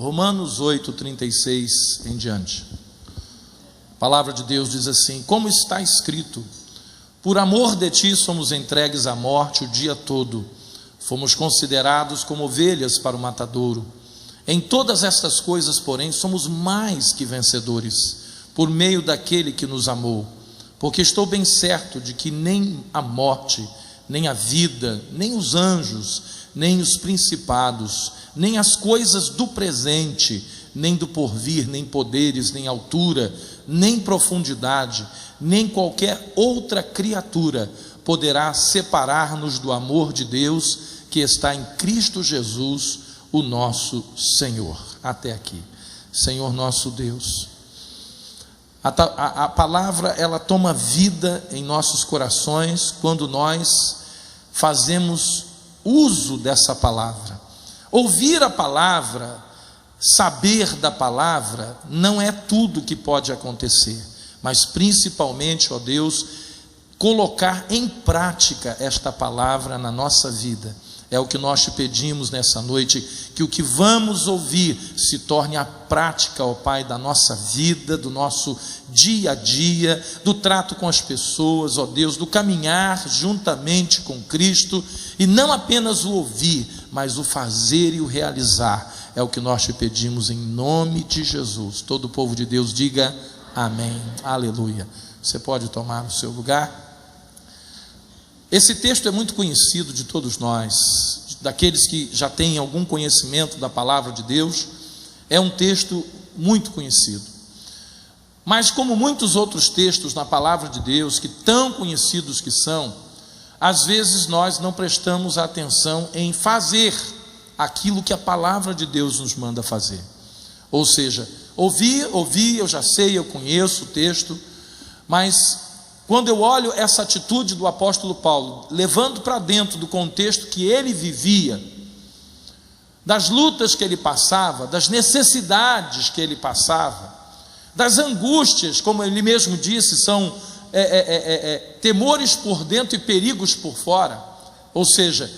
Romanos 8:36 em diante. A palavra de Deus diz assim: como está escrito, por amor de ti somos entregues à morte o dia todo, fomos considerados como ovelhas para o matadouro. Em todas estas coisas, porém, somos mais que vencedores, por meio daquele que nos amou. Porque estou bem certo de que nem a morte, nem a vida, nem os anjos, nem os principados, nem as coisas do presente, nem do porvir, nem poderes, nem altura, nem profundidade, nem qualquer outra criatura poderá separar-nos do amor de Deus que está em Cristo Jesus, o nosso Senhor. Até aqui. Senhor nosso Deus, a palavra, ela toma vida em nossos corações quando nós fazemos uso dessa palavra. Ouvir a palavra, saber da palavra, não é tudo que pode acontecer, mas principalmente, ó Deus, colocar em prática esta palavra na nossa vida. É o que nós te pedimos nessa noite, que o que vamos ouvir se torne a prática, ó Pai, da nossa vida, do nosso dia a dia, do trato com as pessoas, ó Deus, do caminhar juntamente com Cristo, e não apenas o ouvir, mas o fazer e o realizar. É o que nós te pedimos em nome de Jesus. Todo o povo de Deus diga amém, aleluia. Você pode tomar o seu lugar. Esse texto é muito conhecido de todos nós, daqueles que já têm algum conhecimento da palavra de Deus. É um texto muito conhecido, mas como muitos outros textos na palavra de Deus, que tão conhecidos que são, às vezes nós não prestamos atenção em fazer aquilo que a palavra de Deus nos manda fazer. Ou seja, ouvir, eu já sei, eu conheço o texto, mas quando eu olho essa atitude do apóstolo Paulo, levando para dentro do contexto que ele vivia, das lutas que ele passava, das necessidades que ele passava, das angústias, como ele mesmo disse, são temores por dentro e perigos por fora. Ou seja,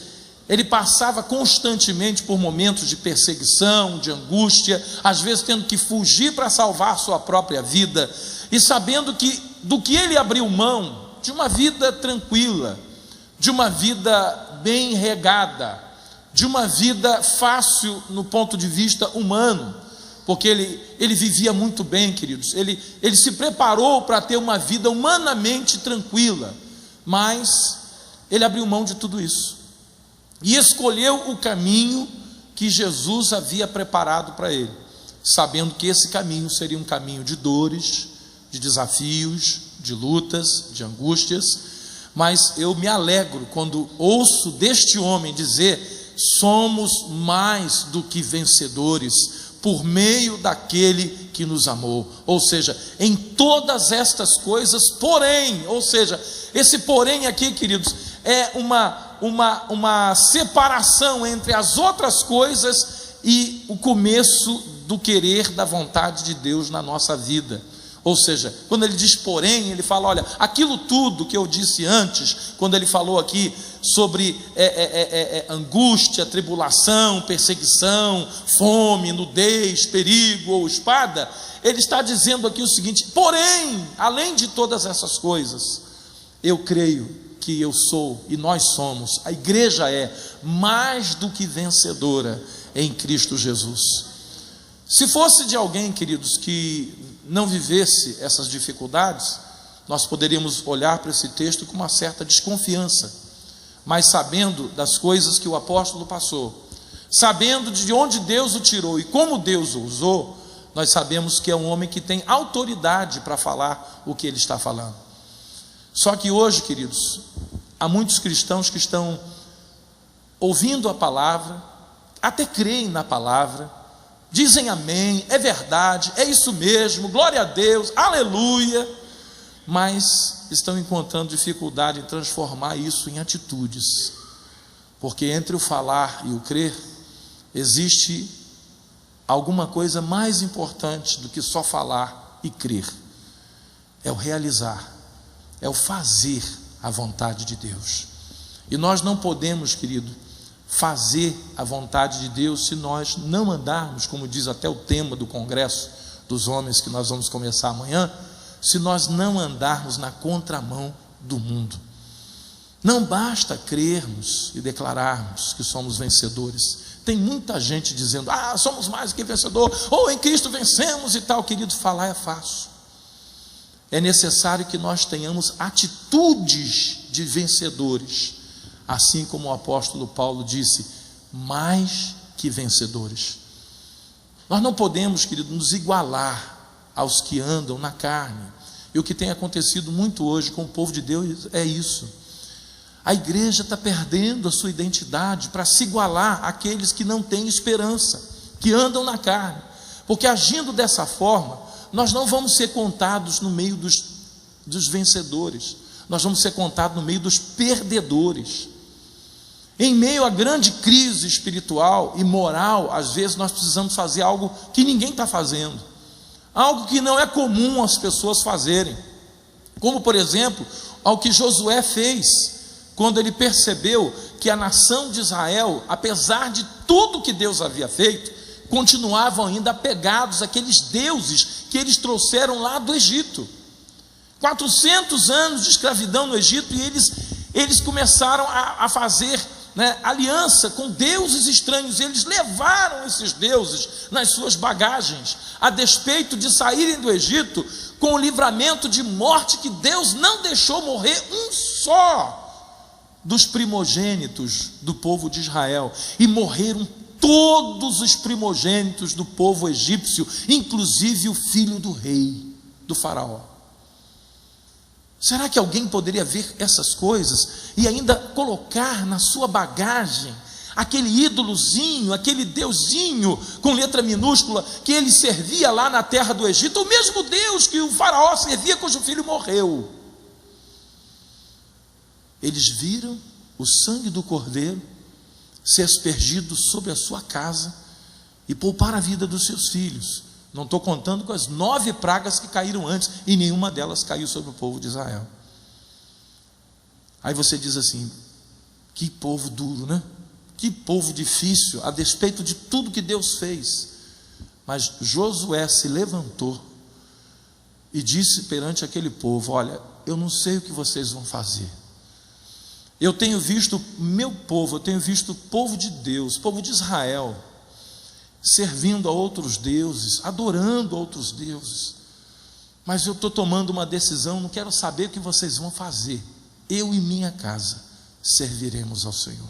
ele passava constantemente por momentos de perseguição, de angústia, às vezes tendo que fugir para salvar sua própria vida, e sabendo que do que ele abriu mão, de uma vida tranquila, de uma vida bem regada, de uma vida fácil no ponto de vista humano, porque ele vivia muito bem, queridos, ele se preparou para ter uma vida humanamente tranquila, mas ele abriu mão de tudo isso, e escolheu o caminho que Jesus havia preparado para ele, sabendo que esse caminho seria um caminho de dores, de desafios, de lutas, de angústias. Mas eu me alegro quando ouço deste homem dizer: somos mais do que vencedores por meio daquele que nos amou. Ou seja, em todas estas coisas, porém, ou seja, esse porém aqui, queridos, é uma separação entre as outras coisas e o começo do querer da vontade de Deus na nossa vida. Ou seja, quando ele diz porém, ele fala: olha, aquilo tudo que eu disse antes, quando ele falou aqui sobre angústia, tribulação, perseguição, fome, nudez, perigo ou espada, ele está dizendo aqui o seguinte: porém, além de todas essas coisas, eu creio que eu sou, e nós somos, a igreja é mais do que vencedora em Cristo Jesus. Se fosse de alguém, queridos, que não vivesse essas dificuldades, nós poderíamos olhar para esse texto com uma certa desconfiança, mas sabendo das coisas que o apóstolo passou, sabendo de onde Deus o tirou e como Deus o usou, nós sabemos que é um homem que tem autoridade para falar o que ele está falando. Só que hoje, queridos, há muitos cristãos que estão ouvindo a palavra, até creem na palavra, dizem amém, é verdade, é isso mesmo, glória a Deus, aleluia, mas estão encontrando dificuldade em transformar isso em atitudes, porque entre o falar e o crer, existe alguma coisa mais importante do que só falar e crer, é o realizar, é o fazer a vontade de Deus. E nós não podemos, querido, fazer a vontade de Deus se nós não andarmos, como diz até o tema do Congresso dos Homens que nós vamos começar amanhã, se nós não andarmos na contramão do mundo. Não basta crermos e declararmos que somos vencedores. Tem muita gente dizendo, somos mais que vencedor, ou em Cristo vencemos e tal. Querido, falar é fácil. É necessário que nós tenhamos atitudes de vencedores, assim como o apóstolo Paulo disse, mais que vencedores. Nós não podemos, querido, nos igualar aos que andam na carne. E o que tem acontecido muito hoje com o povo de Deus é isso. A igreja está perdendo a sua identidade para se igualar àqueles que não têm esperança, que andam na carne, porque agindo dessa forma, nós não vamos ser contados no meio dos vencedores, nós vamos ser contados no meio dos perdedores. Em meio à grande crise espiritual e moral, às vezes nós precisamos fazer algo que ninguém está fazendo, algo que não é comum as pessoas fazerem, como por exemplo, ao que Josué fez, quando ele percebeu que a nação de Israel, apesar de tudo que Deus havia feito, continuavam ainda apegados àqueles deuses que eles trouxeram lá do Egito. 400 anos de escravidão no Egito, e eles começaram a fazer aliança com deuses estranhos. Eles levaram esses deuses nas suas bagagens, a despeito de saírem do Egito com o livramento de morte, que Deus não deixou morrer um só dos primogênitos do povo de Israel, e morreram todos os primogênitos do povo egípcio, inclusive o filho do rei, do faraó. Será que alguém poderia ver essas coisas e ainda colocar na sua bagagem aquele ídolozinho, aquele deusinho com letra minúscula que ele servia lá na terra do Egito, o mesmo Deus que o faraó servia cujo filho morreu? Eles viram o sangue do cordeiro ser aspergido sobre a sua casa e poupar a vida dos seus filhos. Não estou contando com as 9 pragas que caíram antes, e nenhuma delas caiu sobre o povo de Israel. Aí você diz assim, que povo duro, né? Que povo difícil, a despeito de tudo que Deus fez. Mas Josué se levantou e disse perante aquele povo, olha, eu não sei o que vocês vão fazer. Eu tenho visto meu povo, eu tenho visto o povo de Deus, o povo de Israel, servindo a outros deuses, adorando outros deuses, mas eu estou tomando uma decisão, não quero saber o que vocês vão fazer, eu e minha casa serviremos ao Senhor.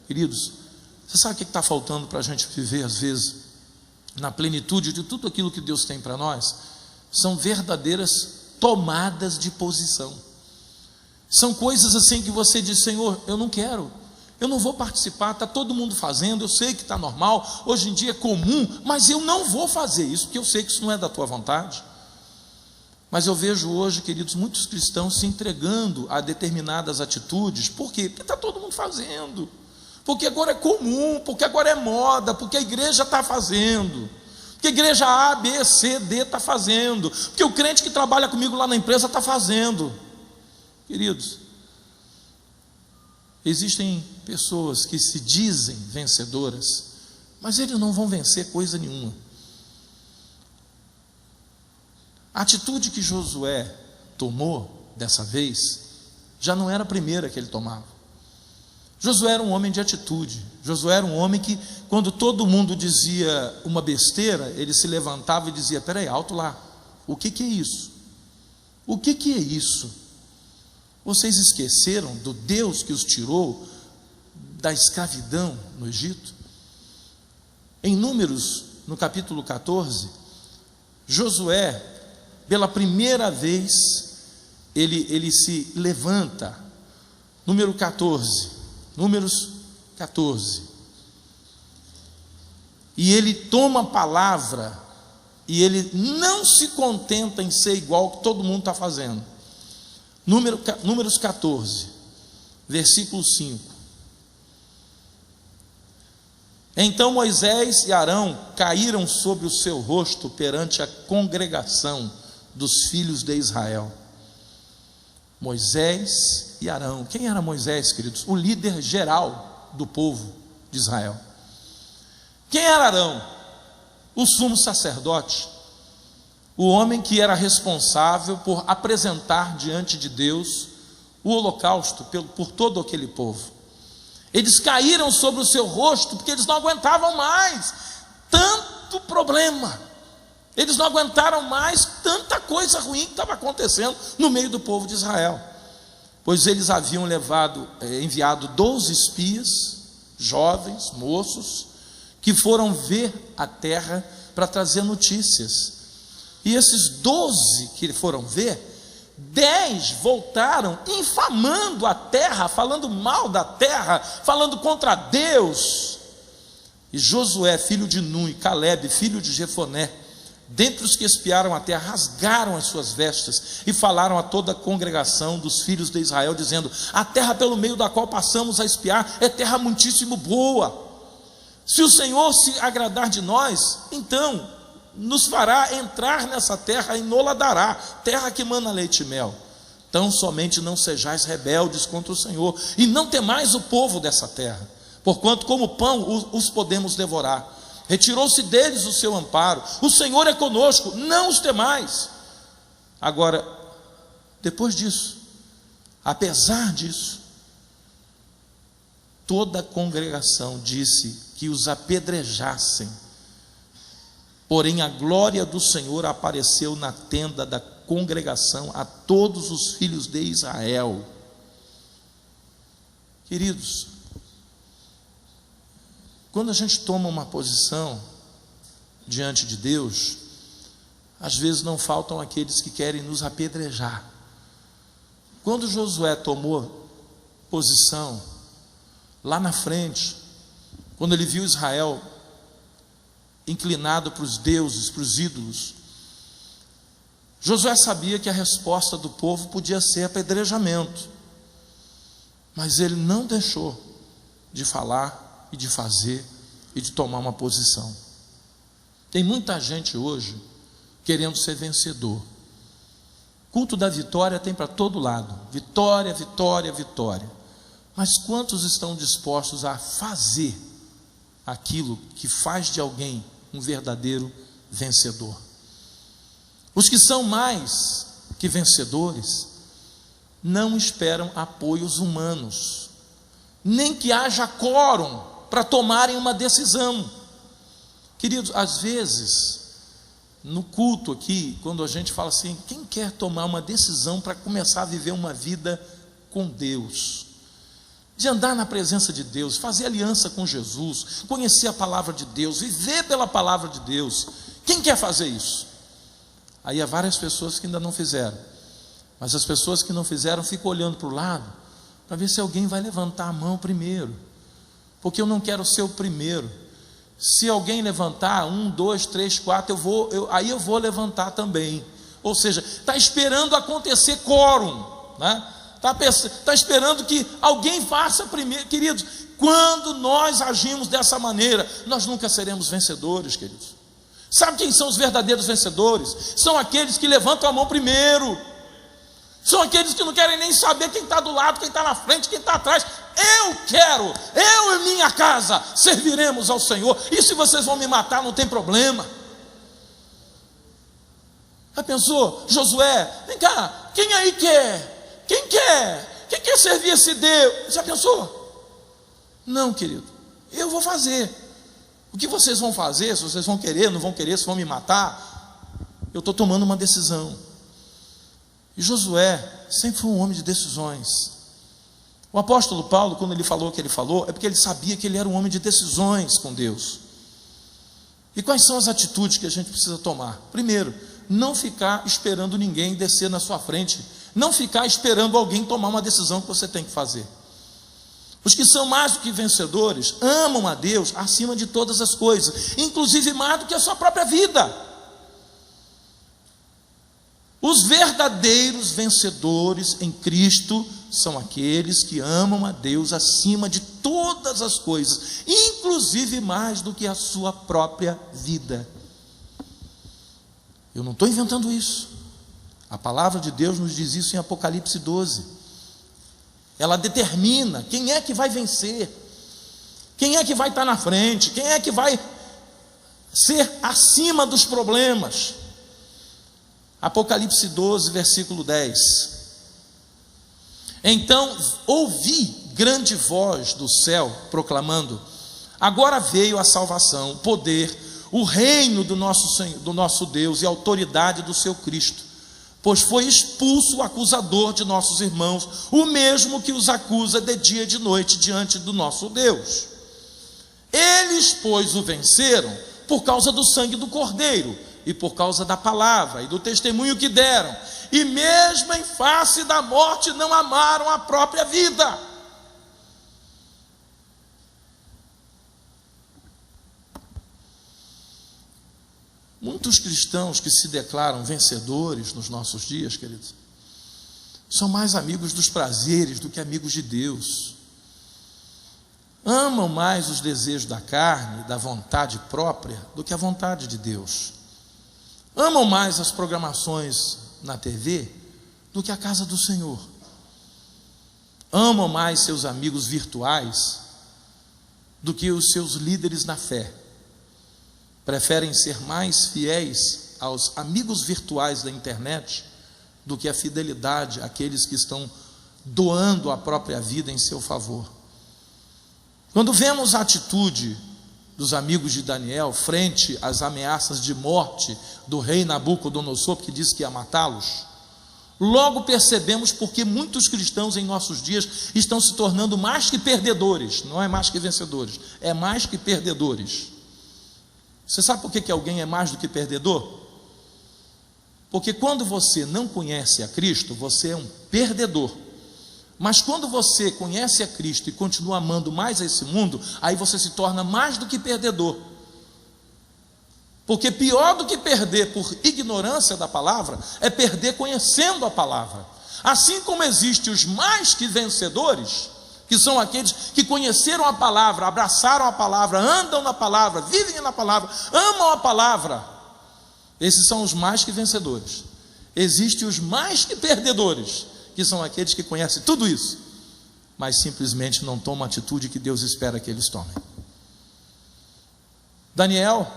Queridos, você sabe o que está faltando para a gente viver às vezes, na plenitude de tudo aquilo que Deus tem para nós? São verdadeiras tomadas de posição. São coisas assim que você diz, Senhor, eu não quero, eu não vou participar, está todo mundo fazendo, eu sei que está normal, hoje em dia é comum, mas eu não vou fazer isso, porque eu sei que isso não é da tua vontade. Mas eu vejo hoje, queridos, muitos cristãos se entregando a determinadas atitudes. Por quê? Porque está todo mundo fazendo, porque agora é comum, porque agora é moda, porque a igreja está fazendo, porque a igreja A, B, C, D está fazendo, porque o crente que trabalha comigo lá na empresa está fazendo. Queridos, existem pessoas que se dizem vencedoras, mas eles não vão vencer coisa nenhuma. A atitude que Josué tomou dessa vez já não era a primeira que ele tomava. Josué era um homem de atitude. Josué era um homem que, quando todo mundo dizia uma besteira, ele se levantava e dizia, peraí, alto lá, o que é isso? O que é isso? Vocês esqueceram do Deus que os tirou da escravidão no Egito? Em Números, no capítulo 14, Josué, pela primeira vez, ele se levanta. Números 14, e ele toma a palavra, e ele não se contenta em ser igual ao que todo mundo está fazendo. Números 14, versículo 5. Então Moisés e Arão caíram sobre o seu rosto perante a congregação dos filhos de Israel. Moisés e Arão. Quem era Moisés, queridos? O líder geral do povo de Israel. Quem era Arão? O sumo sacerdote, o homem que era responsável por apresentar diante de Deus o holocausto por todo aquele povo. Eles caíram sobre o seu rosto porque eles não aguentavam mais tanto problema, eles não aguentaram mais tanta coisa ruim que estava acontecendo no meio do povo de Israel, pois eles haviam enviado 12 espias, jovens, moços, que foram ver a terra para trazer notícias. E esses 12 que foram ver, 10 voltaram infamando a terra, falando mal da terra, falando contra Deus. E Josué, filho de Nun, e Calebe, filho de Jefoné, dentre os que espiaram a terra, rasgaram as suas vestes e falaram a toda a congregação dos filhos de Israel, dizendo: a terra pelo meio da qual passamos a espiar é terra muitíssimo boa. Se o Senhor se agradar de nós, então nos fará entrar nessa terra e nola dará, terra que mana leite e mel. Tão somente não sejais rebeldes contra o Senhor, e não temais o povo dessa terra, porquanto como pão os podemos devorar. Retirou-se deles o seu amparo, o Senhor é conosco, não os temais. Agora, depois disso, apesar disso, toda a congregação disse que os apedrejassem. Porém a glória do Senhor apareceu na tenda da congregação a todos os filhos de Israel. Queridos, quando a gente toma uma posição diante de Deus, às vezes não faltam aqueles que querem nos apedrejar. Quando Josué tomou posição lá na frente, quando ele viu Israel inclinado para os deuses, para os ídolos, Josué sabia que a resposta do povo podia ser apedrejamento, mas ele não deixou de falar e de fazer e de tomar uma posição. Tem muita gente hoje querendo ser vencedor. Culto da vitória tem para todo lado, vitória, vitória, vitória. Mas quantos estão dispostos a fazer aquilo que faz de alguém um verdadeiro vencedor? Os que são mais que vencedores não esperam apoios humanos, nem que haja quórum para tomarem uma decisão. Queridos, às vezes no culto aqui, quando a gente fala assim, quem quer tomar uma decisão para começar a viver uma vida com Deus, de andar na presença de Deus, fazer aliança com Jesus, conhecer a palavra de Deus, viver pela palavra de Deus, quem quer fazer isso? Aí há várias pessoas que ainda não fizeram, mas as pessoas que não fizeram ficam olhando para o lado, para ver se alguém vai levantar a mão primeiro, porque eu não quero ser o primeiro. Se alguém levantar, 1, 2, 3, 4, aí eu vou levantar também. Ou seja, está esperando acontecer quórum, né? Está esperando que alguém faça primeiro. Queridos, quando nós agimos dessa maneira, nós nunca seremos vencedores, queridos. Sabe quem são os verdadeiros vencedores? São aqueles que levantam a mão primeiro, são aqueles que não querem nem saber quem está do lado, quem está na frente, quem está atrás. Eu e minha casa serviremos ao Senhor, e se vocês vão me matar, não tem problema. Já pensou? Josué, vem cá, quem aí quer? Quem quer servir esse Deus? Já pensou? Não, querido, eu vou fazer. O que vocês vão fazer, se vocês vão querer, não vão querer, se vão me matar, eu estou tomando uma decisão. E Josué sempre foi um homem de decisões. O apóstolo Paulo, quando ele falou o que ele falou, é porque ele sabia que ele era um homem de decisões com Deus. E quais são as atitudes que a gente precisa tomar? Primeiro, não ficar esperando ninguém descer na sua frente, não ficar esperando alguém tomar uma decisão que você tem que fazer. Os que são mais do que vencedores amam a Deus acima de todas as coisas, inclusive mais do que a sua própria vida. Os verdadeiros vencedores em Cristo são aqueles que amam a Deus acima de todas as coisas, inclusive mais do que a sua própria vida. Eu não estou inventando isso. A palavra de Deus nos diz isso em Apocalipse 12. Ela determina quem é que vai vencer. Quem é que vai estar na frente? Quem é que vai ser acima dos problemas? Apocalipse 12, versículo 10. Então ouvi grande voz do céu proclamando: agora veio a salvação, o poder, o reino do nosso Senhor, do nosso Deus, e a autoridade do seu Cristo, pois foi expulso o acusador de nossos irmãos, o mesmo que os acusa de dia e de noite diante do nosso Deus. Eles, pois, o venceram por causa do sangue do Cordeiro e por causa da palavra e do testemunho que deram, e mesmo em face da morte não amaram a própria vida. Muitos cristãos que se declaram vencedores nos nossos dias, queridos, são mais amigos dos prazeres do que amigos de Deus. Amam mais os desejos da carne, da vontade própria, do que a vontade de Deus. Amam mais as programações na TV do que a casa do Senhor. Amam mais seus amigos virtuais do que os seus líderes na fé. Preferem ser mais fiéis aos amigos virtuais da internet do que a fidelidade àqueles que estão doando a própria vida em seu favor. Quando vemos a atitude dos amigos de Daniel frente às ameaças de morte do rei Nabucodonosor, que disse que ia matá-los, logo percebemos porque muitos cristãos em nossos dias estão se tornando mais que perdedores. Não é mais que vencedores, é mais que perdedores. Você sabe por que alguém é mais do que perdedor? Porque quando você não conhece a Cristo, você é um perdedor. Mas quando você conhece a Cristo e continua amando mais a esse mundo, aí você se torna mais do que perdedor. Porque pior do que perder por ignorância da palavra, é perder conhecendo a palavra. Assim como existem os mais que vencedores, que são aqueles que conheceram a palavra, abraçaram a palavra, andam na palavra, vivem na palavra, amam a palavra. Esses são os mais que vencedores. Existem os mais que perdedores, que são aqueles que conhecem tudo isso, mas simplesmente não tomam a atitude que Deus espera que eles tomem. Daniel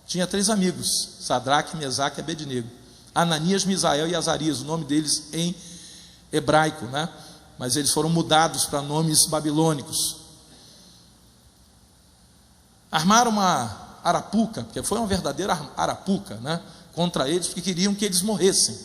tinha 3 amigos: Sadraque, Mesaque e Abednego. Ananias, Misael e Azarias, o nome deles em hebraico, né? Mas eles foram mudados para nomes babilônicos. Armaram uma arapuca, porque foi uma verdadeira arapuca, né, contra eles, porque queriam que eles morressem.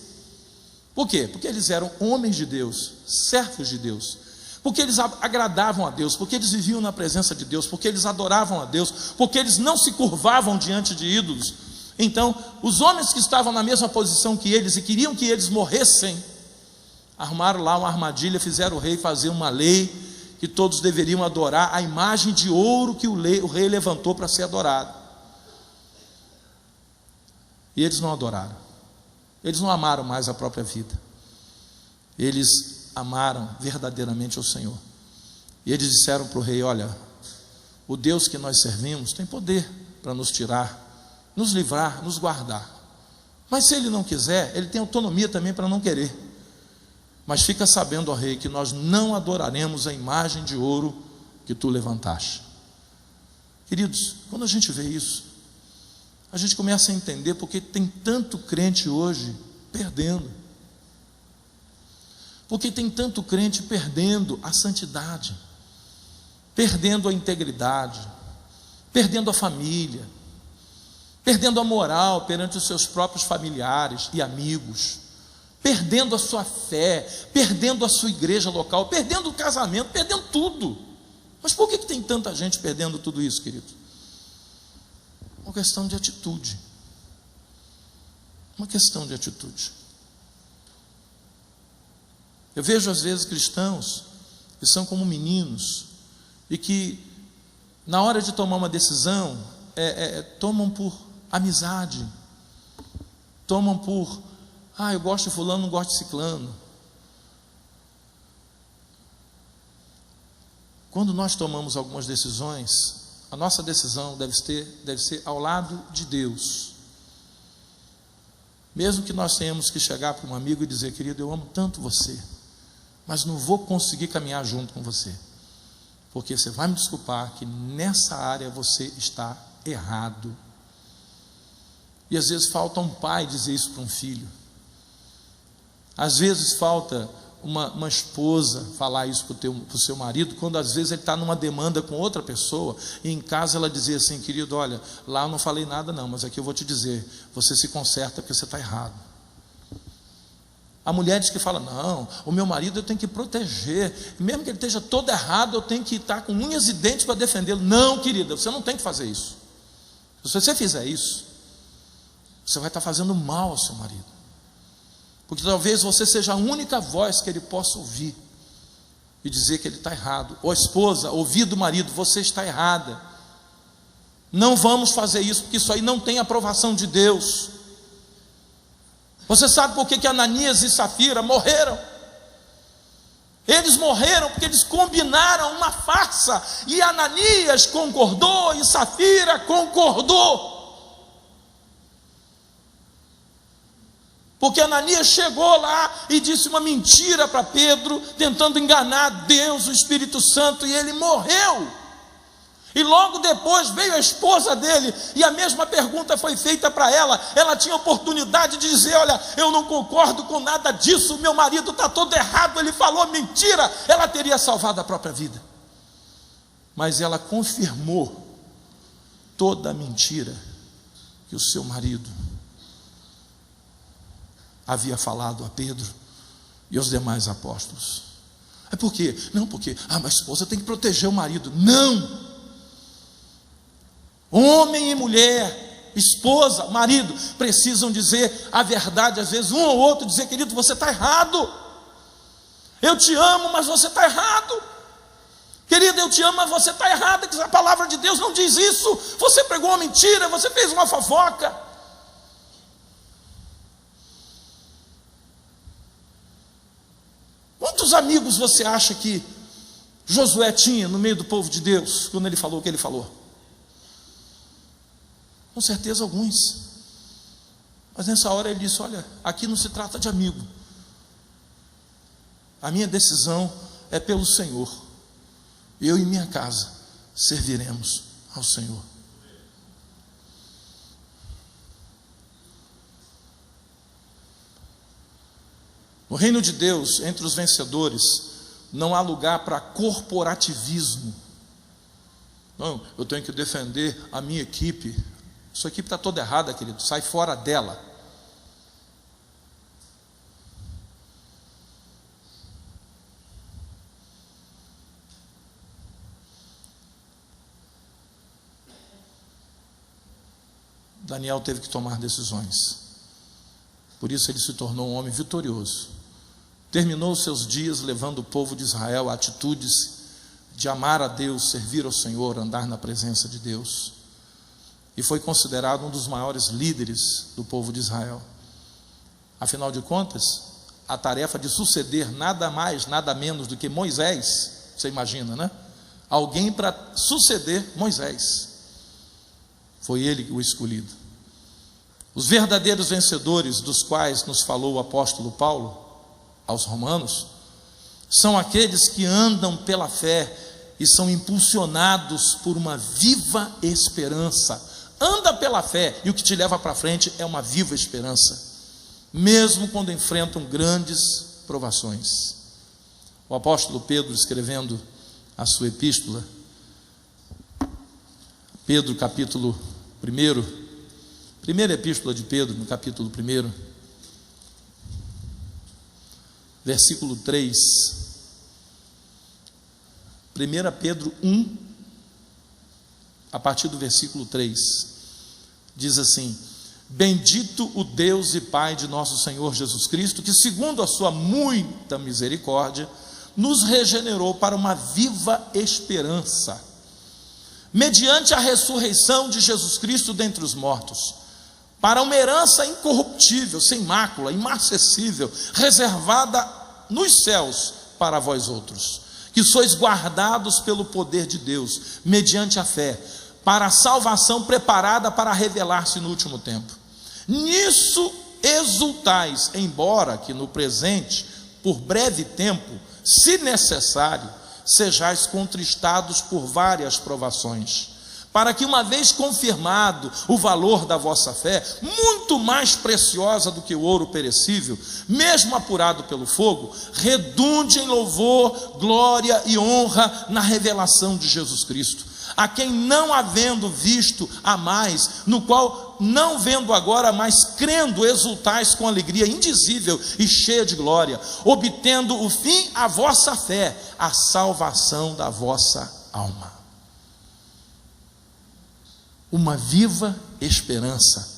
Por quê? Porque eles eram homens de Deus, servos de Deus, porque eles agradavam a Deus, porque eles viviam na presença de Deus, porque eles adoravam a Deus, porque eles não se curvavam diante de ídolos. Então, os homens que estavam na mesma posição que eles e queriam que eles morressem, armaram lá uma armadilha, fizeram o rei fazer uma lei que todos deveriam adorar a imagem de ouro que o rei levantou para ser adorado. E eles não adoraram. Eles não amaram mais a própria vida. Eles amaram verdadeiramente o Senhor. E eles disseram para o rei: olha, o Deus que nós servimos tem poder para nos tirar, nos livrar, nos guardar. Mas se Ele não quiser, Ele tem autonomia também para não querer. Mas fica sabendo, ó rei, que nós não adoraremos a imagem de ouro que tu levantaste. Queridos, quando a gente vê isso, a gente começa a entender porque tem tanto crente hoje perdendo. Porque tem tanto crente perdendo a santidade, perdendo a integridade, perdendo a família, perdendo a moral perante os seus próprios familiares e amigos, perdendo a sua fé, perdendo a sua igreja local, perdendo o casamento, perdendo tudo. Mas por que tem tanta gente perdendo tudo isso, querido? Uma questão de atitude. Uma questão de atitude. Eu vejo às vezes cristãos que são como meninos e que na hora de tomar uma decisão tomam por amizade, tomam por eu gosto de fulano, não gosto de ciclano. Quando nós tomamos algumas decisões, a nossa decisão deve ser ao lado de Deus. Mesmo que nós tenhamos que chegar para um amigo e dizer: querido, eu amo tanto você, mas não vou conseguir caminhar junto com você. porque você vai me desculpar que nessa área você está errado. E às vezes falta um pai dizer isso para um filho, às vezes falta uma esposa falar isso para o seu marido, quando às vezes ele está numa demanda com outra pessoa, e em casa ela dizer assim: querido, olha, lá eu não falei nada não, mas aqui eu vou te dizer, você se conserta porque você está errado. Há mulheres que falam: não, o meu marido eu tenho que proteger, mesmo que ele esteja todo errado, eu tenho que estar com unhas e dentes para defendê-lo. Não, querida, você não tem que fazer isso. Se você fizer isso, você vai estar fazendo mal ao seu marido, porque talvez você seja a única voz que ele possa ouvir e dizer que ele está errado. Ou a esposa ouvir do marido: você está errada, não vamos fazer isso, porque isso aí não tem aprovação de Deus. Você sabe por que Ananias e Safira morreram? Eles morreram porque eles combinaram uma farsa, e Ananias concordou e Safira concordou. Porque Ananias chegou lá e disse uma mentira para Pedro, tentando enganar Deus, o Espírito Santo, e ele morreu. E logo depois veio a esposa dele, e a mesma pergunta foi feita para ela. Ela tinha oportunidade de dizer: olha, eu não concordo com nada disso, meu marido está todo errado, ele falou mentira. Ela teria salvado a própria vida, mas ela confirmou toda a mentira que o seu marido havia falado a Pedro e aos demais apóstolos. É por quê? Não, porque a esposa tem que proteger o marido. Não! Homem e mulher, esposa, marido, precisam dizer a verdade. Às vezes um ou outro dizer: querido, você está errado. Eu te amo, mas você está errado. Querida, eu te amo, mas você está errado. A palavra de Deus não diz isso. Você pregou uma mentira, você fez uma fofoca. Quantos amigos você acha que Josué tinha no meio do povo de Deus, quando ele falou o que ele falou? Com certeza alguns. Mas nessa hora ele disse: olha, aqui não se trata de amigo, a minha decisão é pelo Senhor, eu e minha casa serviremos ao Senhor. No reino de Deus, entre os vencedores, não há lugar para corporativismo. Não, eu tenho que defender a minha equipe. Sua equipe está toda errada, querido, sai fora dela. Daniel teve que tomar decisões, por isso ele se tornou um homem vitorioso. Terminou seus dias levando o povo de Israel a atitudes de amar a Deus, servir ao Senhor, andar na presença de Deus, e foi considerado um dos maiores líderes do povo de Israel. Afinal de contas, a tarefa de suceder nada mais, nada menos do que Moisés, você imagina, né? Alguém para suceder Moisés, foi ele o escolhido. Os verdadeiros vencedores, dos quais nos falou o apóstolo Paulo aos Romanos, são aqueles que andam pela fé e são impulsionados por uma viva esperança. Anda pela fé, e o que te leva para frente é uma viva esperança, mesmo quando enfrentam grandes provações. O apóstolo Pedro, escrevendo a sua epístola, Pedro capítulo 1, primeira epístola de Pedro, no capítulo 1, versículo 3, 1 Pedro 1, a partir do versículo 3, diz assim: bendito o Deus e Pai de nosso Senhor Jesus Cristo, que segundo a sua muita misericórdia, nos regenerou para uma viva esperança, mediante a ressurreição de Jesus Cristo dentre os mortos, para uma herança incorruptível, sem mácula, imarcessível, reservada nos céus para vós outros, que sois guardados pelo poder de Deus, mediante a fé, para a salvação preparada para revelar-se no último tempo. Nisso exultais, embora que no presente, por breve tempo, se necessário, sejais contristados por várias provações, para que, uma vez confirmado o valor da vossa fé, muito mais preciosa do que o ouro perecível, mesmo apurado pelo fogo, redunde em louvor, glória e honra na revelação de Jesus Cristo, a quem, não havendo visto a mais, no qual, não vendo agora, mas crendo, exultais com alegria indizível e cheia de glória, obtendo o fim a vossa fé, a salvação da vossa alma. Uma viva esperança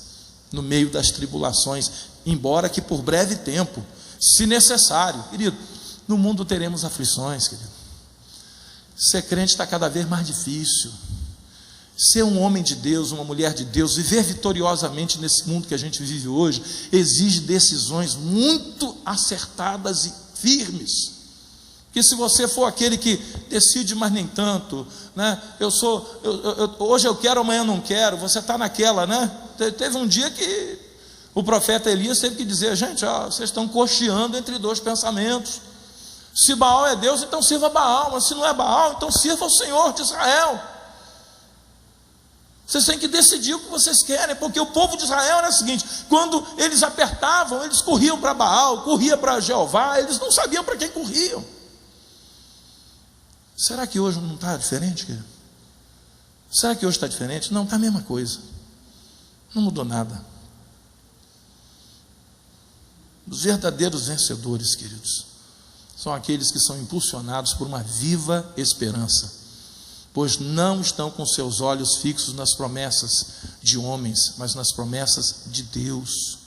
no meio das tribulações, embora que por breve tempo, se necessário. Querido, no mundo teremos aflições, querido. Ser crente está cada vez mais difícil. Ser um homem de Deus, uma mulher de Deus, viver vitoriosamente nesse mundo que a gente vive hoje, exige decisões muito acertadas e firmes. Que se você for aquele que decide, mas nem tanto, né? Hoje eu quero, amanhã eu não quero, você está naquela, né? Teve um dia que o profeta Elias teve que dizer: gente, vocês estão cocheando entre dois pensamentos. Se Baal é Deus, então sirva Baal, mas se não é Baal, então sirva o Senhor de Israel. Vocês têm que decidir o que vocês querem, porque o povo de Israel era o seguinte: quando eles apertavam, eles corriam para Baal, corriam para Jeová, eles não sabiam para quem corriam. Será que hoje não está diferente, querido? Será que hoje está diferente? Não, está a mesma coisa. Não mudou nada. Os verdadeiros vencedores, queridos, são aqueles que são impulsionados por uma viva esperança, pois não estão com seus olhos fixos nas promessas de homens, mas nas promessas de Deus,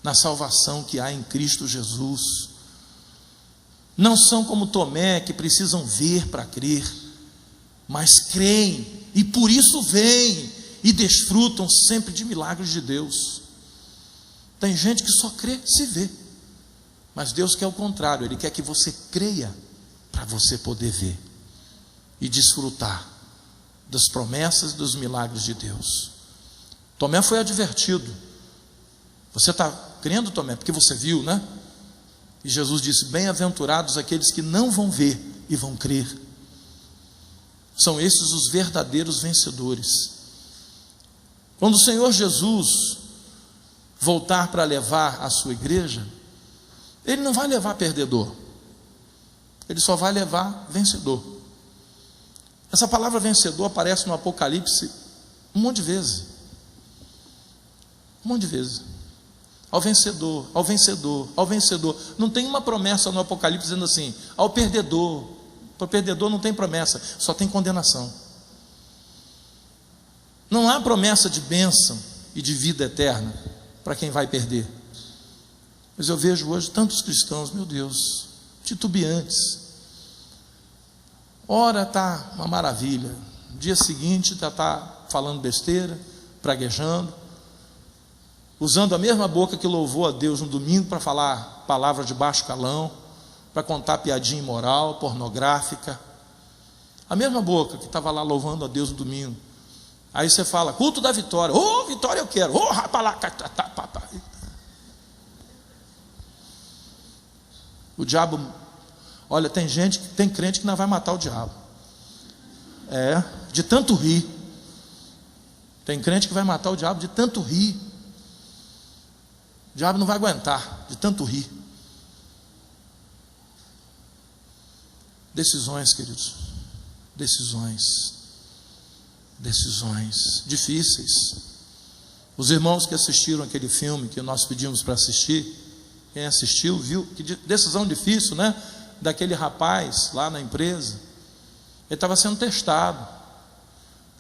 na salvação que há em Cristo Jesus. Não são como Tomé, que precisam ver para crer, mas creem, e por isso veem e desfrutam sempre de milagres de Deus. Tem gente que só crê se vê, mas Deus quer o contrário. Ele quer que você creia para você poder ver e desfrutar das promessas, dos milagres de Deus. Tomé foi advertido: você está crendo, Tomé, porque você viu, né? E Jesus disse: bem-aventurados aqueles que não vão ver e vão crer. São esses os verdadeiros vencedores. Quando o Senhor Jesus voltar para levar a sua igreja, Ele não vai levar perdedor, Ele só vai levar vencedor. Essa palavra vencedor aparece no Apocalipse um monte de vezes. Um monte de vezes. Ao vencedor, ao vencedor, ao vencedor. Não tem uma promessa no Apocalipse dizendo assim: ao perdedor. Para o perdedor não tem promessa, só tem condenação. Não há promessa de bênção e de vida eterna para quem vai perder. Mas eu vejo hoje tantos cristãos, meu Deus, titubeantes. Ora está uma maravilha, dia seguinte está falando besteira, praguejando, usando a mesma boca que louvou a Deus no domingo para falar palavra de baixo calão, para contar piadinha imoral, pornográfica. A mesma boca que estava lá louvando a Deus no domingo. Aí você fala: culto da vitória. Oh, vitória eu quero. Oh, rapalá. O diabo, olha, tem crente que não vai matar o diabo. De tanto rir. Tem crente que vai matar o diabo de tanto rir. O diabo não vai aguentar de tanto rir. Decisões, queridos. Decisões difíceis. Os irmãos que assistiram aquele filme que nós pedimos para assistir, quem assistiu viu que decisão difícil, né? Daquele rapaz lá na empresa. Ele estava sendo testado.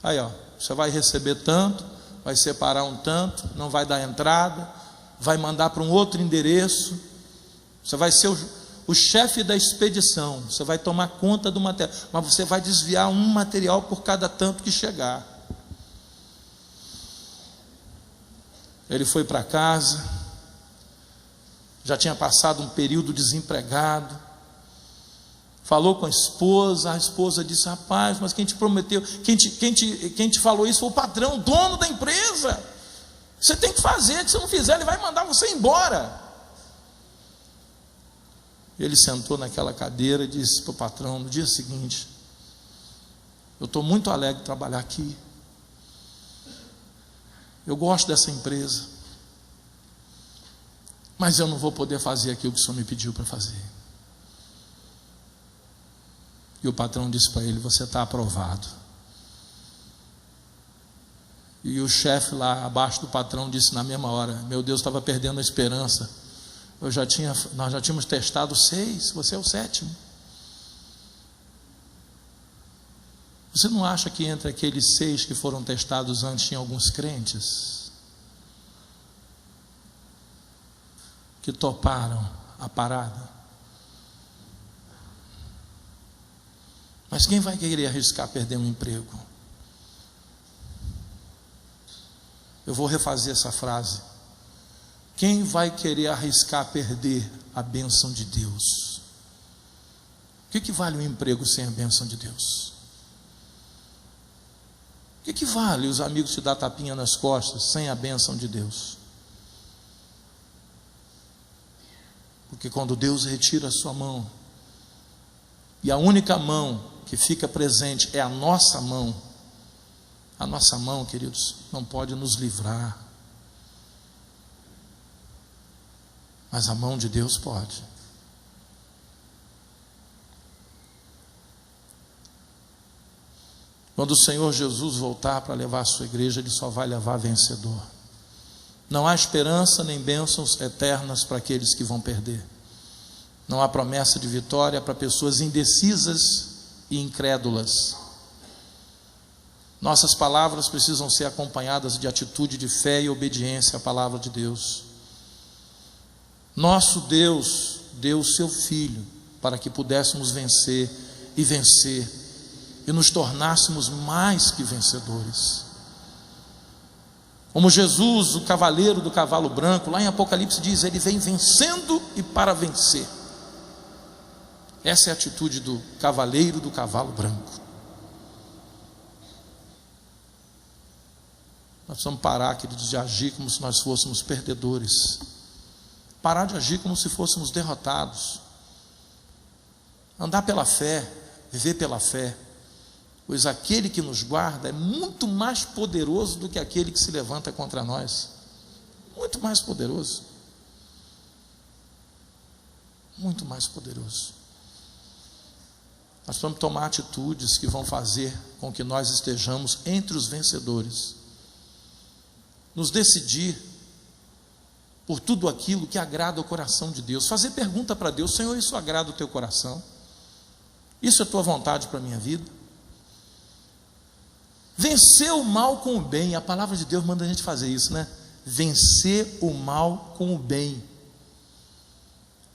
Aí, você vai receber tanto, vai separar um tanto, não vai dar entrada, vai mandar para um outro endereço, você vai ser o chefe da expedição, você vai tomar conta do material, mas você vai desviar um material por cada tanto que chegar. Ele foi para casa, já tinha passado um período desempregado, falou com a esposa disse: rapaz, mas quem te prometeu, quem te falou isso foi o patrão, o dono da empresa. Você tem que fazer, que se não fizer ele vai mandar você embora. Ele sentou naquela cadeira e disse para o patrão, no dia seguinte: eu estou muito alegre de trabalhar aqui, eu gosto dessa empresa, mas eu não vou poder fazer aquilo que o senhor me pediu para fazer. E o patrão disse para ele: você está aprovado. E o chefe lá abaixo do patrão disse na mesma hora: meu Deus, estava perdendo a esperança, nós já tínhamos testado 6, você é o 7º. Você não acha que entre aqueles 6 que foram testados antes tinha alguns crentes que toparam a parada? Mas quem vai querer arriscar perder um emprego? Eu vou refazer essa frase: quem vai querer arriscar perder a bênção de Deus? O que vale um emprego sem a bênção de Deus? O que vale os amigos te dar tapinha nas costas sem a bênção de Deus? Porque quando Deus retira a sua mão, e a única mão que fica presente é a nossa mão, queridos, não pode nos livrar, mas a mão de Deus pode. Quando o Senhor Jesus voltar para levar a sua igreja, Ele só vai levar vencedor. Não há esperança nem bênçãos eternas para aqueles que vão perder. Não há promessa de vitória para pessoas indecisas e incrédulas. Nossas palavras precisam ser acompanhadas de atitude de fé e obediência à palavra de Deus. Nosso Deus deu o seu Filho para que pudéssemos vencer e nos tornássemos mais que vencedores. Como Jesus, o cavaleiro do cavalo branco, lá em Apocalipse diz: ele vem vencendo e para vencer. Essa é a atitude do cavaleiro do cavalo branco. Nós precisamos parar, queridos, de agir como se nós fôssemos perdedores. Parar de agir como se fôssemos derrotados. Andar pela fé, viver pela fé. Pois aquele que nos guarda é muito mais poderoso do que aquele que se levanta contra nós. Muito mais poderoso. Muito mais poderoso. Nós vamos tomar atitudes que vão fazer com que nós estejamos entre os vencedores. Nos decidir por tudo aquilo que agrada o coração de Deus. Fazer pergunta para Deus: Senhor, isso agrada o teu coração? Isso é tua vontade para a minha vida? Vencer o mal com o bem. A palavra de Deus manda a gente fazer isso, né? Vencer o mal com o bem.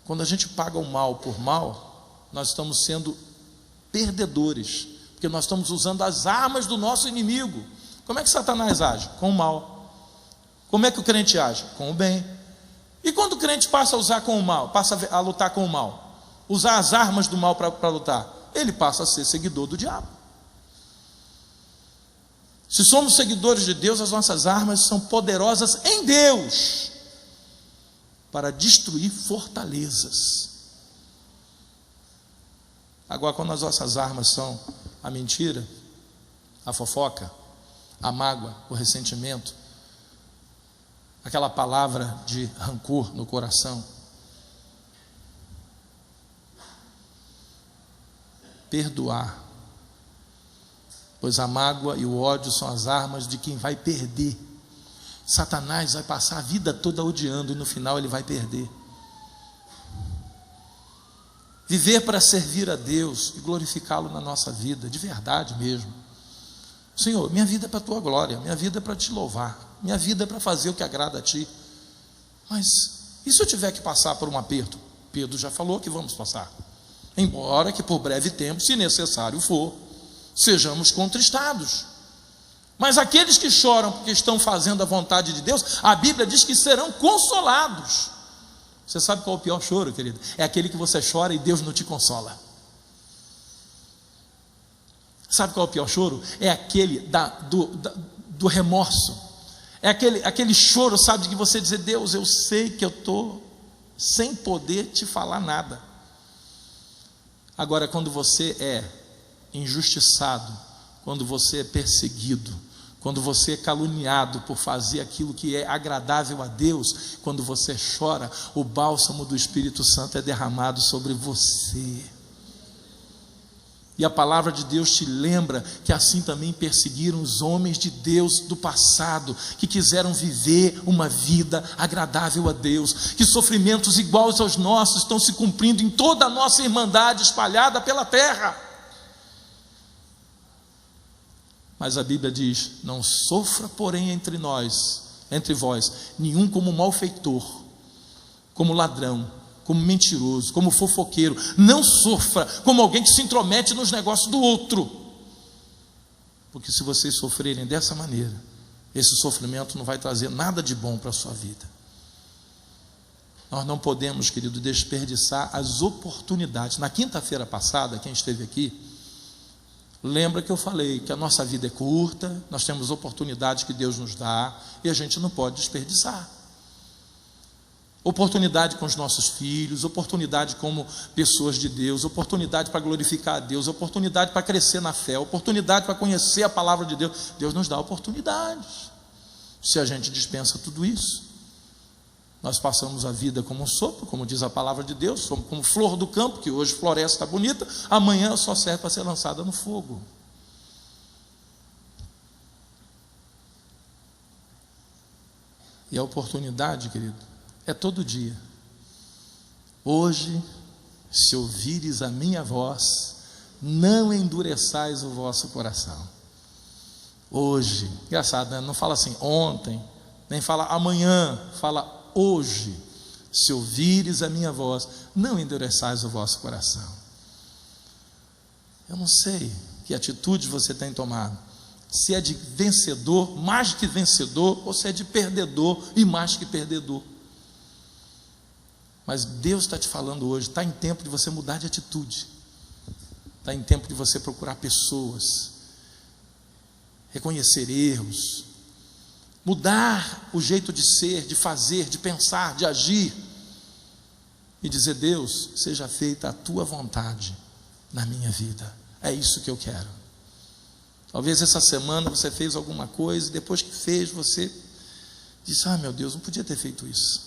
Quando a gente paga o mal por mal, nós estamos sendo perdedores, porque nós estamos usando as armas do nosso inimigo. Como é que Satanás age? Com o mal. Como é que o crente age? Com o bem. E quando o crente passa a usar com o mal, passa a lutar com o mal, usar as armas do mal para lutar, ele passa a ser seguidor do diabo. Se somos seguidores de Deus, as nossas armas são poderosas em Deus para destruir fortalezas. Agora, quando as nossas armas são a mentira, a fofoca, a mágoa, o ressentimento, aquela palavra de rancor no coração, perdoar, pois a mágoa e o ódio são as armas de quem vai perder. Satanás vai passar a vida toda odiando e no final ele vai perder. Viver para servir a Deus e glorificá-lo na nossa vida, de verdade mesmo. Senhor, minha vida é para a tua glória, minha vida é para te louvar, minha vida é para fazer o que agrada a ti. Mas e se eu tiver que passar por um aperto? Pedro já falou que vamos passar, embora que por breve tempo, se necessário for, sejamos contristados. Mas aqueles que choram porque estão fazendo a vontade de Deus, a Bíblia diz que serão consolados. Você sabe qual é o pior choro, querido? É aquele que você chora e Deus não te consola. Sabe qual é o pior choro? É aquele do remorso. É aquele choro, sabe, de que você dizer: Deus, eu sei que eu estou sem poder te falar nada. Agora, quando você é injustiçado, quando você é perseguido, quando você é caluniado por fazer aquilo que é agradável a Deus, quando você chora, o bálsamo do Espírito Santo é derramado sobre você. E a palavra de Deus te lembra que assim também perseguiram os homens de Deus do passado, que quiseram viver uma vida agradável a Deus, que sofrimentos iguais aos nossos estão se cumprindo em toda a nossa irmandade espalhada pela terra. Mas a Bíblia diz: não sofra, porém, entre vós, nenhum como malfeitor, como ladrão, como mentiroso, como fofoqueiro. Não sofra como alguém que se intromete nos negócios do outro, porque se vocês sofrerem dessa maneira, esse sofrimento não vai trazer nada de bom para a sua vida. Nós não podemos, querido, desperdiçar as oportunidades. Na quinta-feira passada, quem esteve aqui, lembra que eu falei que a nossa vida é curta, nós temos oportunidades que Deus nos dá, e a gente não pode desperdiçar. Oportunidade com os nossos filhos, oportunidade como pessoas de Deus, oportunidade para glorificar a Deus, oportunidade para crescer na fé, oportunidade para conhecer a palavra de Deus. Deus nos dá oportunidades. Se a gente dispensa tudo isso, nós passamos a vida como um sopro, como diz a palavra de Deus, somos como flor do campo, que hoje floresce, está bonita, amanhã só serve para ser lançada no fogo. E a oportunidade, querido, é todo dia. Hoje, se ouvires a minha voz, não endureçais o vosso coração. Hoje, engraçado, né? Não fala assim ontem, nem fala amanhã, fala hoje. Se ouvires a minha voz, não endureçais o vosso coração. Eu não sei que atitude você tem tomado, se é de vencedor, mais que vencedor, ou se é de perdedor e mais que perdedor. Mas Deus está te falando hoje, está em tempo de você mudar de atitude, está em tempo de você procurar pessoas, reconhecer erros, mudar o jeito de ser, de fazer, de pensar, de agir, e dizer: Deus, seja feita a tua vontade na minha vida, é isso que eu quero. Talvez essa semana você fez alguma coisa, e depois que fez, você disse: ah, meu Deus, não podia ter feito isso,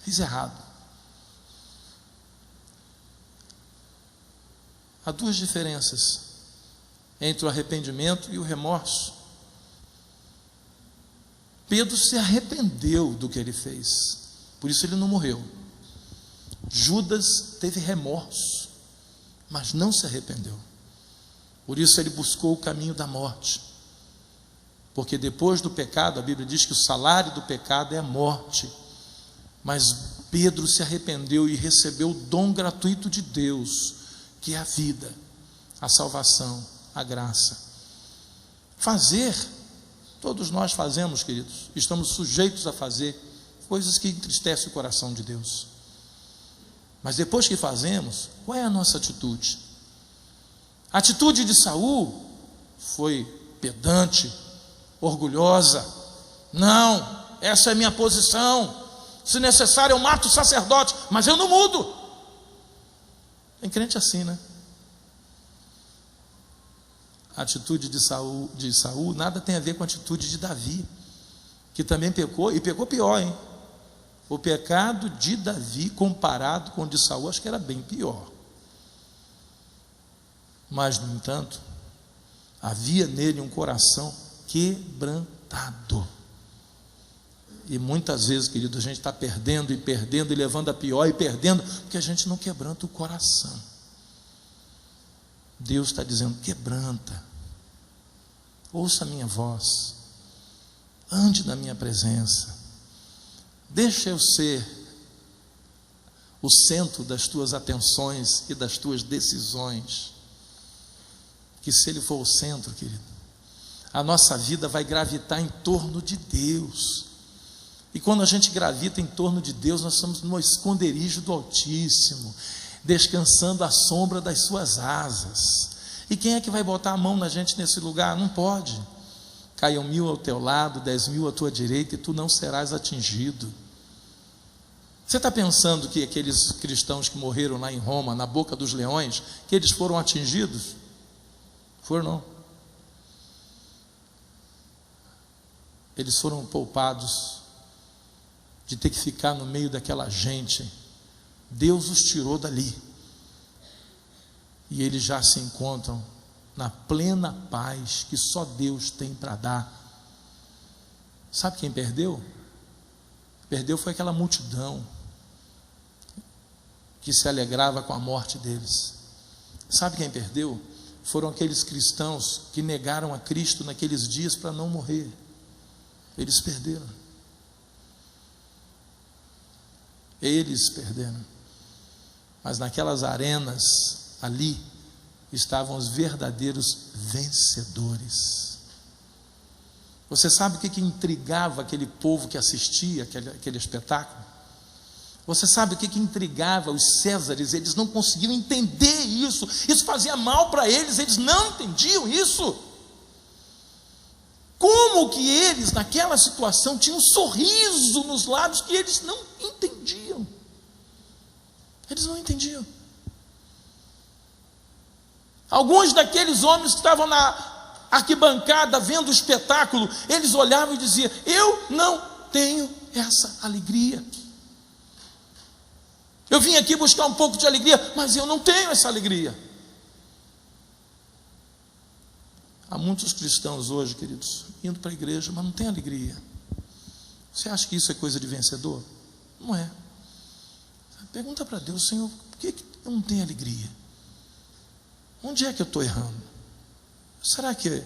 fiz errado. Há duas diferenças entre o arrependimento e o remorso. Pedro se arrependeu do que ele fez, por isso ele não morreu. Judas teve remorso, mas não se arrependeu, por isso ele buscou o caminho da morte, porque depois do pecado, a Bíblia diz que o salário do pecado é a morte, mas Pedro se arrependeu e recebeu o dom gratuito de Deus, que é a vida, a salvação, a graça. Fazer, todos nós fazemos, queridos, estamos sujeitos a fazer coisas que entristecem o coração de Deus, mas depois que fazemos, qual é a nossa atitude? A atitude de Saul foi pedante, orgulhosa. Não, essa é a minha posição, se necessário eu mato o sacerdote, mas eu não mudo. Tem crente assim, né? A atitude de Saul nada tem a ver com a atitude de Davi, que também pecou, e pecou pior, hein? O pecado de Davi comparado com o de Saul, acho que era bem pior. Mas, no entanto, havia nele um coração quebrantado. E muitas vezes, querido, a gente está perdendo e perdendo e levando a pior e perdendo, porque a gente não quebranta o coração. Deus está dizendo: quebranta, ouça a minha voz, ande na minha presença, deixa eu ser o centro das tuas atenções e das tuas decisões, que se Ele for o centro, querido, a nossa vida vai gravitar em torno de Deus. E quando a gente gravita em torno de Deus, nós estamos no esconderijo do Altíssimo, descansando à sombra das suas asas. E quem é que vai botar a mão na gente nesse lugar? Não pode. Caiam 1000 ao teu lado, 10.000 à tua direita, e tu não serás atingido. Você está pensando que aqueles cristãos que morreram lá em Roma, na boca dos leões, que eles foram atingidos? Foram não. Eles foram poupados de ter que ficar no meio daquela gente. Deus os tirou dali. E eles já se encontram na plena paz que só Deus tem para dar. Sabe quem perdeu? Perdeu foi aquela multidão que se alegrava com a morte deles. Sabe quem perdeu? Foram aqueles cristãos que negaram a Cristo naqueles dias para não morrer. Eles perderam. Eles perderam. Mas naquelas arenas ali estavam os verdadeiros vencedores. Você sabe o que intrigava aquele povo que assistia aquele espetáculo? Você sabe o que intrigava os Césares? Eles não conseguiam entender isso. Isso fazia mal para eles. Eles não entendiam isso. Como que eles, naquela situação, tinham um sorriso nos lábios que eles não entendiam. Eles não entendiam. Alguns daqueles homens que estavam na arquibancada vendo o espetáculo, eles olhavam e diziam: eu não tenho essa alegria. Eu vim aqui buscar um pouco de alegria, mas eu não tenho essa alegria. Há muitos cristãos hoje, queridos, indo para a igreja, mas não tem alegria. Você acha que isso é coisa de vencedor? Não é. Pergunta para Deus: Senhor, por que eu não tenho alegria? Onde é que eu estou errando? Será que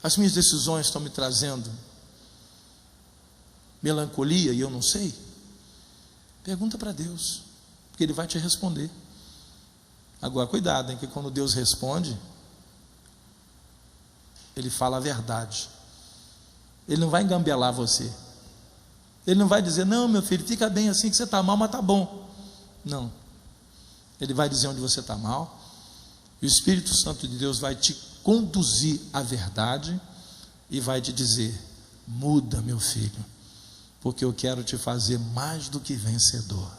as minhas decisões estão me trazendo melancolia e eu não sei? Pergunta para Deus, porque Ele vai te responder. Agora, cuidado, hein, que quando Deus responde, Ele fala a verdade. Ele não vai engambelar você. Ele não vai dizer: não, meu filho, fica bem assim que você está mal, mas está bom. Não. Ele vai dizer onde você está mal. E o Espírito Santo de Deus vai te conduzir à verdade e vai te dizer: muda, meu filho, porque eu quero te fazer mais do que vencedor.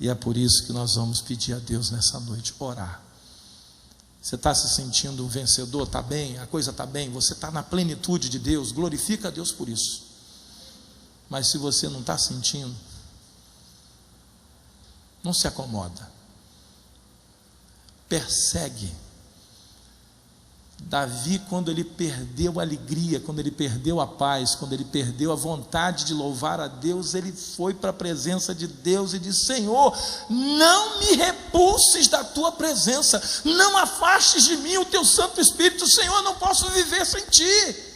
E é por isso que nós vamos pedir a Deus nessa noite, orar. Você está se sentindo um vencedor? Está bem? A coisa está bem? Você está na plenitude de Deus? Glorifica a Deus por isso. Mas se você não está sentindo, não se acomoda. Persegue. Davi, quando ele perdeu a alegria, quando ele perdeu a paz, quando ele perdeu a vontade de louvar a Deus, ele foi para a presença de Deus e disse: Senhor, não me repulses da tua presença, não afastes de mim o teu Santo Espírito. Senhor, eu não posso viver sem ti.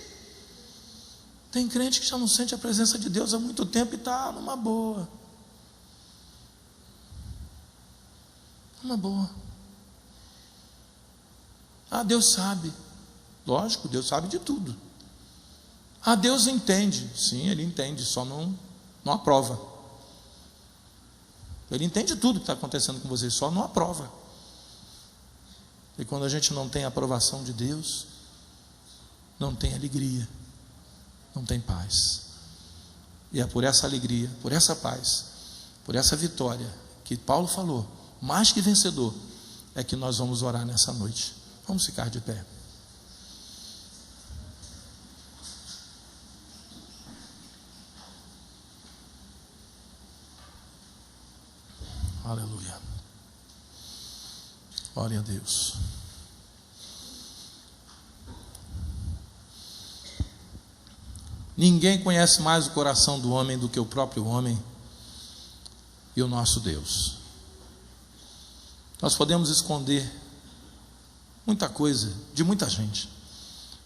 Tem crente que já não sente a presença de Deus há muito tempo e está numa boa. Numa boa. Ah, Deus sabe. Lógico, Deus sabe de tudo. Ah, Deus entende. Sim, Ele entende, só não aprova. Ele entende tudo que está acontecendo com você, só não aprova. E quando a gente não tem a aprovação de Deus, não tem alegria, não tem paz. E é por essa alegria, por essa paz, por essa vitória que Paulo falou, mais que vencedor, é que nós vamos orar nessa noite. Vamos ficar de pé. Aleluia. Glória a Deus. Ninguém conhece mais o coração do homem do que o próprio homem e o nosso Deus. Nós podemos esconder muita coisa de muita gente,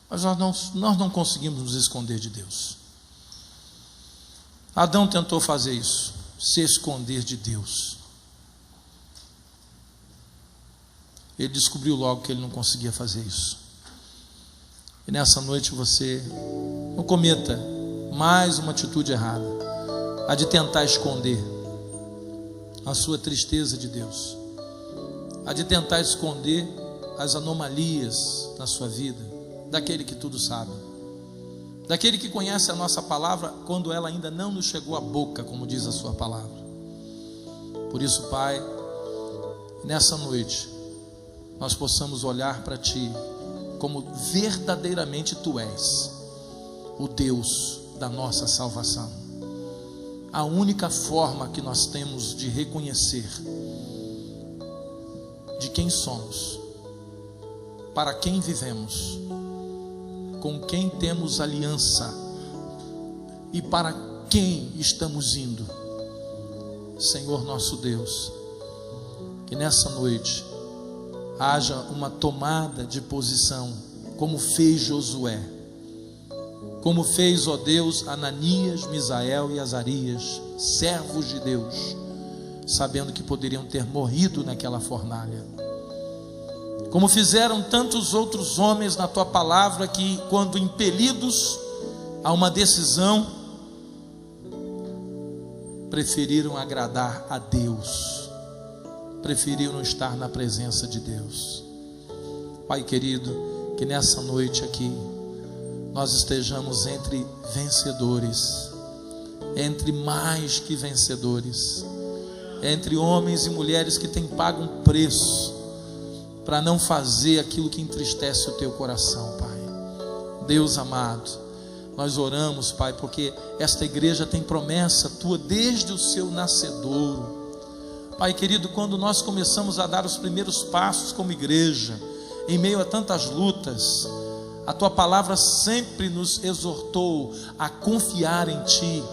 mas nós não conseguimos nos esconder de Deus. Adão tentou fazer isso, se esconder de Deus. Ele descobriu logo que ele não conseguia fazer isso. E nessa noite você não cometa mais uma atitude errada, a de tentar esconder a sua tristeza de Deus, a de tentar esconder as anomalias na sua vida, daquele que tudo sabe, daquele que conhece a nossa palavra quando ela ainda não nos chegou à boca, como diz a sua palavra. Por isso, Pai, nessa noite nós possamos olhar para Ti como verdadeiramente Tu és o Deus da nossa salvação. A única forma que nós temos de reconhecer de quem somos, para quem vivemos, com quem temos aliança e para quem estamos indo. Senhor nosso Deus, que nessa noite haja uma tomada de posição, como fez Josué, como fez, ó Deus, Ananias, Misael e Azarias, servos de Deus, sabendo que poderiam ter morrido naquela fornalha. Como fizeram tantos outros homens na Tua palavra que, quando impelidos a uma decisão, preferiram agradar a Deus, preferiram estar na presença de Deus. Pai querido, que nessa noite aqui nós estejamos entre vencedores, entre mais que vencedores, entre homens e mulheres que têm pago um preço para não fazer aquilo que entristece o Teu coração, Pai. Deus amado, nós oramos, Pai, porque esta igreja tem promessa Tua desde o seu nascedouro. Pai querido, quando nós começamos a dar os primeiros passos como igreja, em meio a tantas lutas, a Tua palavra sempre nos exortou a confiar em Ti,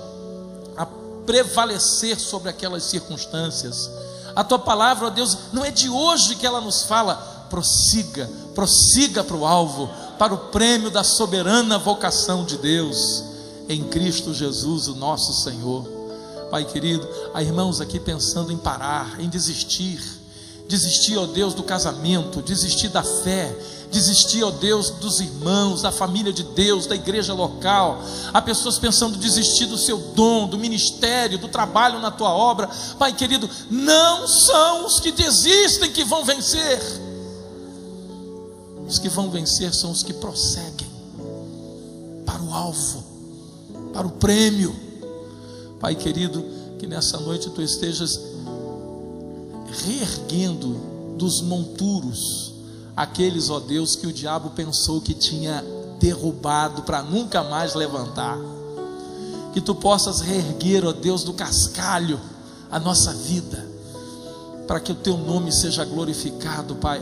a prevalecer sobre aquelas circunstâncias. A Tua palavra, ó Deus, não é de hoje que ela nos fala: prossiga, prossiga para o alvo, para o prêmio da soberana vocação de Deus, em Cristo Jesus, o nosso Senhor. Pai querido, há irmãos aqui pensando em parar, em desistir, ó Deus, do casamento, desistir da fé, desistir, ó Deus, dos irmãos, da família de Deus, da igreja local. Há pessoas pensando em desistir do seu dom, do ministério, do trabalho na Tua obra. Pai querido, não são os que desistem que vão vencer. Os que vão vencer são os que prosseguem para o alvo, para o prêmio. Pai querido, que nessa noite Tu estejas reerguendo dos monturos aqueles, ó Deus, que o diabo pensou que tinha derrubado para nunca mais levantar. Que Tu possas reerguer, ó Deus, do cascalho a nossa vida, para que o Teu nome seja glorificado, Pai,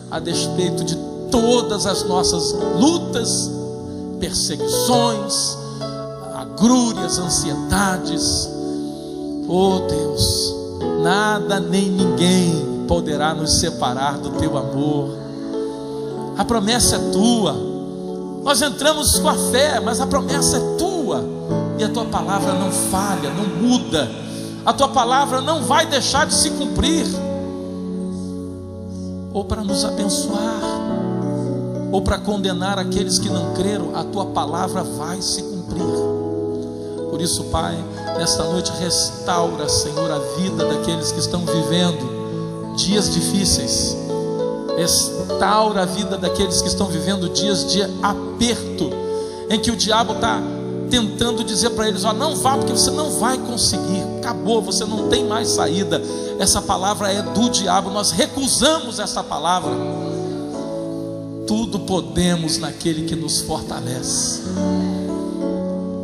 a despeito de todas as nossas lutas, perseguições, agrúrias, ansiedades. Oh Deus, nada nem ninguém poderá nos separar do Teu amor. A promessa é Tua. Nós entramos com a fé, mas a promessa é Tua, e a Tua palavra não falha, não muda. A Tua palavra não vai deixar de se cumprir, ou para nos abençoar, ou para condenar aqueles que não creram. A Tua palavra vai se cumprir. Por isso, Pai, nesta noite restaura, Senhor, a vida daqueles que estão vivendo dias difíceis. Restaura a vida daqueles que estão vivendo dias de aperto, em que o diabo está tentando dizer para eles: ó, não vá, porque você não vai conseguir, acabou, você não tem mais saída. Essa palavra é do diabo, nós recusamos essa palavra. Tudo podemos naquele que nos fortalece.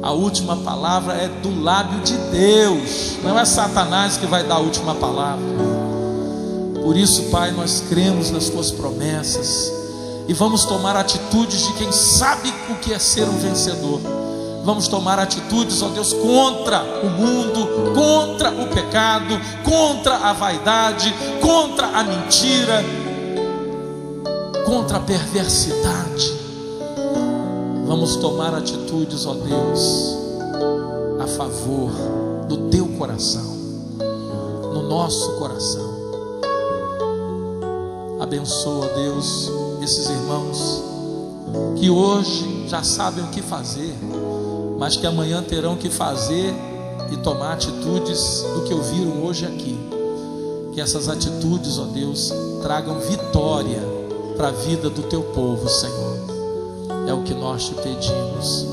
A última palavra é do lábio de Deus, não é Satanás que vai dar a última palavra. Por isso, Pai, nós cremos nas Tuas promessas e vamos tomar atitudes de quem sabe o que é ser um vencedor. Vamos tomar atitudes, ó Deus, contra o mundo, contra o pecado, contra a vaidade, contra a mentira, contra a perversidade. Vamos tomar atitudes, ó Deus, a favor do Teu coração, no nosso coração. Abençoa, Deus, esses irmãos que hoje já sabem o que fazer, mas que amanhã terão que fazer e tomar atitudes do que ouviram hoje aqui. Que essas atitudes, ó Deus, tragam vitória para a vida do Teu povo, Senhor. É o que nós Te pedimos,